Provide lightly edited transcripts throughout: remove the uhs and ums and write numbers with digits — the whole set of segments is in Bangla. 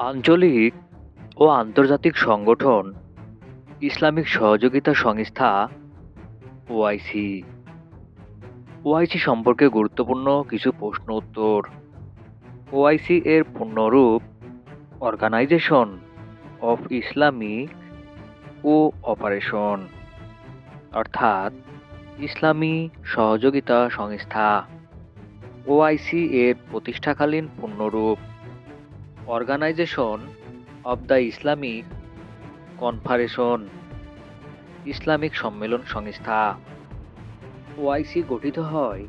আঞ্চলিক ও আন্তর্জাতিক সংগঠন, ইসলামিক সহযোগিতা সংস্থা, ওআইসি। ওআইসি সম্পর্কে গুরুত্বপূর্ণ কিছু প্রশ্ন উত্তর। ওআইসি এর পূর্ণরূপ অর্গানাইজেশন অফ ইসলামিক কোঅপারেশন, অর্থাৎ ইসলামী সহযোগিতা সংস্থা। ওআইসি এর প্রতিষ্ঠাকালীন পূর্ণরূপ organisation of the Islamic conference, ইসলামিক সম্মেলন সংস্থা। ওআইসি গঠিত হয়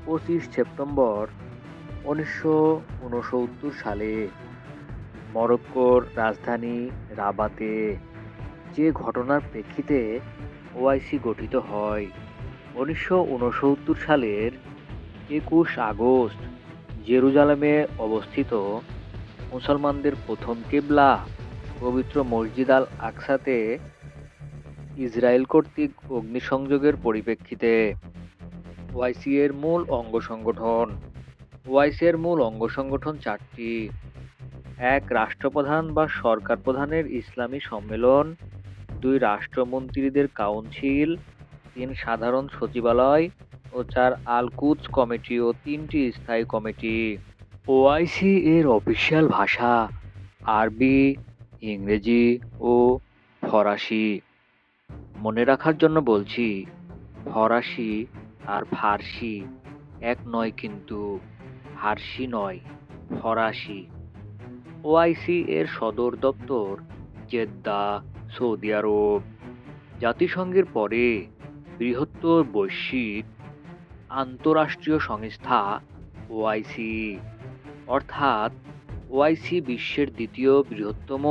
25 সেপ্টেম্বর 1969 সালে মরক্কোর রাজধানী রাবাতে। যে ঘটনার প্রেক্ষিতে ওআইসি গঠিত হয়, 1969 সালের 21 আগস্ট জেরুজালেমে অবস্থিত মুসলমানদের প্রথম কিবলা পবিত্র মসজিদ আল আকসাতে ইসরায়েল কর্তৃক অগ্নিসংযোগের পরিপ্রেক্ষিতে। ওআইসি এর মূল অঙ্গ সংগঠন। ওআইসি এর মূল অঙ্গ সংগঠন 4টি। 1. রাষ্ট্রপ্রধান বা সরকার প্রধানের ইসলামী সম্মেলন। 2. রাষ্ট্রমন্ত্রীদের কাউন্সিল। 3. সাধারণ সচিবালয় ও 4. আল-কুদস কমিটি ও 3টি স্থায়ী কমিটি। ওআইসি এর অফিসিয়াল ভাষা আরবি, ইংরেজি ও ফরাসি। মনে রাখার জন্য বলছি, ফরাসি আর ফার্সি এক নয়, কিন্তু ফার্সি নয়, ফরাসি। ওআইসি এর সদর দপ্তর জেদ্দা, সৌদি আরব। জাতিসংঘের পরে বৃহত্তর বৈশ্বিক আন্তঃরাষ্ট্রীয় সংস্থা ওআইসি, অর্থাৎ ওআইসি বিশ্বের দ্বিতীয় বৃহত্তম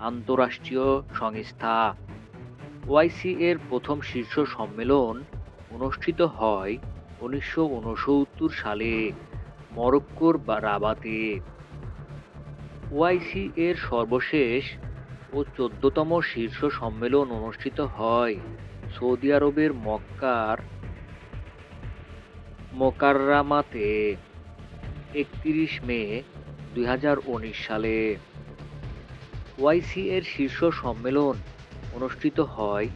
আন্তঃরাষ্ট্রীয় সংস্থা। ওআইসি এর প্রথম শীর্ষ সম্মেলন অনুষ্ঠিত হয় 1969 সালে মরক্কোর রাবাতে। ওআইসি এর সর্বশেষ ও 14তম শীর্ষ সম্মেলন অনুষ্ঠিত হয় সৌদি আরবের মক্কার মোকাররামাতে 31 মে 2019 সালে। ওআইসি এর শীর্ষ সম্মেলন অনুষ্ঠিত হয়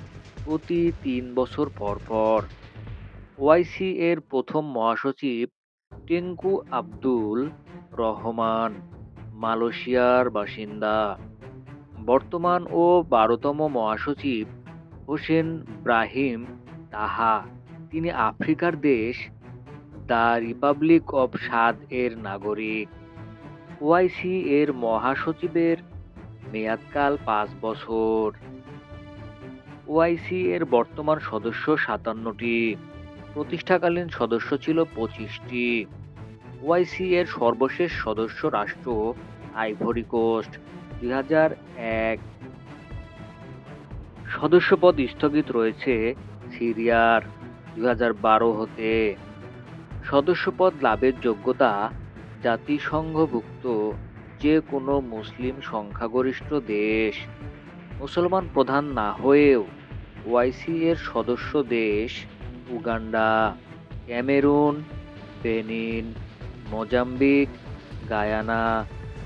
প্রতি 3 বছর পর পর। ওআইসি এর প্রথম মহাসচিব টেংকু আব্দুল রহমান, মালয়েশিয়ার বাসিন্দা। বর্তমান ও 12তম মহাসচিব হোসেন ব্রাহিম তাহা, তিনি আফ্রিকার দেশ দ্য রিপাবলিক অব সাদ এর নাগরিক। ওআইসি এর মহাসচিবের মেয়াদকাল 5 বছর। ওআইসি এর বর্তমান সদস্য 57টি, প্রতিষ্ঠাকালীন সদস্য ছিল 25টি। ওআইসি এর সর্বশেষ সদস্য রাষ্ট্র আইভরি কোস্ট, 2001। সদস্যপদ স্থগিত রয়েছে সিরিয়ার 2012 হতে। সদস্যপদ লাভের যোগ্যতা জাতিসংঘভুক্ত যে কোনো মুসলিম সংখ্যাগরিষ্ঠ দেশ। মুসলমান প্রধান না হয়েও ওআইসি এর সদস্য দেশ Uganda, Cameroon, Benin, Mozambique, Guyana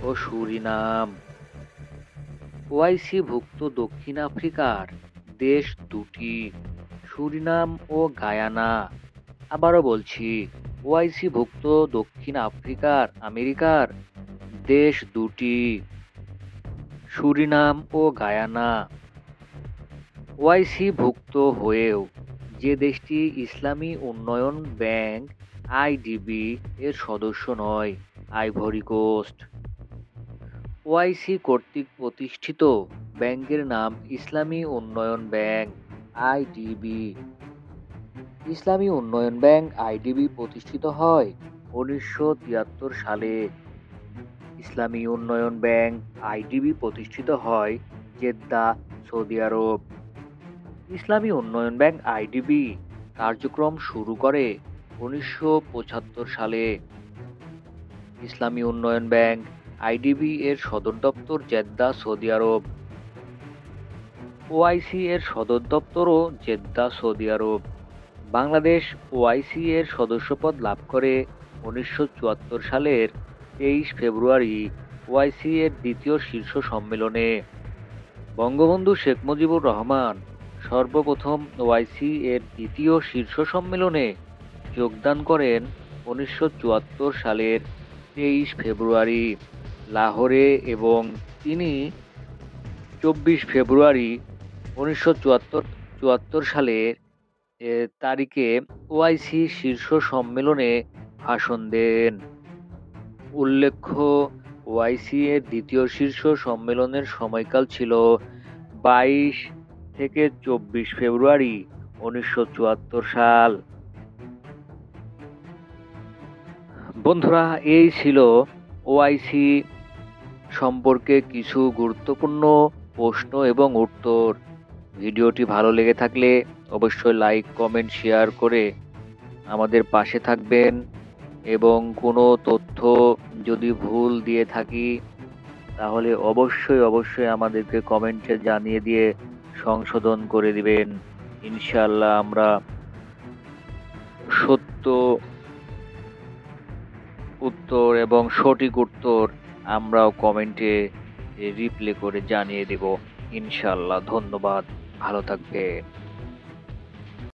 ও সুরিনাম। ওআইসি ভুক্ত দক্ষিণ আফ্রিকার দেশ 2টি, সুরিনাম ও গায়ানা। আবারও বলছি, ওআইসি ভুক্ত দক্ষিণ আমেরিকার দেশ 2টি, সুরিনাম ও গায়ানা। ওআইসি ভুক্ত হয়েও যে দেশটি ইসলামী উন্নয়ন ব্যাংক আইডিবি এর সদস্য নয়, আইভরি কোস্ট। ওআইসি কর্তৃক প্রতিষ্ঠিত ব্যাংকের নাম ইসলামী উন্নয়ন ব্যাংক আইডিবি। ইসলামী উন্নয়ন ব্যাংক আইডিবি প্রতিষ্ঠিত হয় 1973 সালে। ইসলামী উন্নয়ন ব্যাংক আইডিবি প্রতিষ্ঠিত হয় জেদ্দা, সৌদি আরব। ইসলামী উন্নয়ন ব্যাংক আইডিবি কার্যক্রম শুরু করে 1975 সালে। ইসলামী উন্নয়ন ব্যাংক আইডিবি এর সদর দপ্তর জেদ্দা, সৌদি আরব। ওআইসি এর সদর দপ্তরও জেদ্দা, সৌদি আরব। বাংলাদেশ ওআইসি এর সদস্যপদ লাভ করে 1974 সালের 23 ফেব্রুয়ারি ওআইসি এর দ্বিতীয় শীর্ষ সম্মেলনে। বঙ্গবন্ধু শেখ মুজিবুর রহমান সর্বপ্রথম ওআইসি এর দ্বিতীয় শীর্ষ সম্মেলনে যোগদান করেন 1974 সালের 23 ফেব্রুয়ারি লাহোরে, এবং তিনি 24 ফেব্রুয়ারি 1974 সালের তারিখে ওআইসি শীর্ষ সম্মেলনে ভাষণ দেন। উল্লেখ্য, ওআইসি এর দ্বিতীয় শীর্ষ সম্মেলনের সময়কাল ছিল 22 থেকে 24 ফেব্রুয়ারি 1974 সাল। বন্ধুরা, এই ছিল ওআইসি সম্পর্কে কিছু গুরুত্বপূর্ণ প্রশ্ন এবং উত্তর। ভিডিওটি ভালো লেগে থাকলে অবশ্যই লাইক, কমেন্ট, শেয়ার করে আমাদের পাশে থাকবেন, এবং কোনো তথ্য যদি ভুল দিয়ে থাকি তাহলে অবশ্যই আমাদেরকে কমেন্টে জানিয়ে দিয়ে সংশোধন করে দিবেন। ইনশাআল্লাহ আমরা সত্য উত্তর এবং সঠিক উত্তর আমরাও কমেন্টে রিপ্লাই করে জানিয়ে দেব ইনশাআল্লাহ। ধন্যবাদ, ভালো থাকবেন।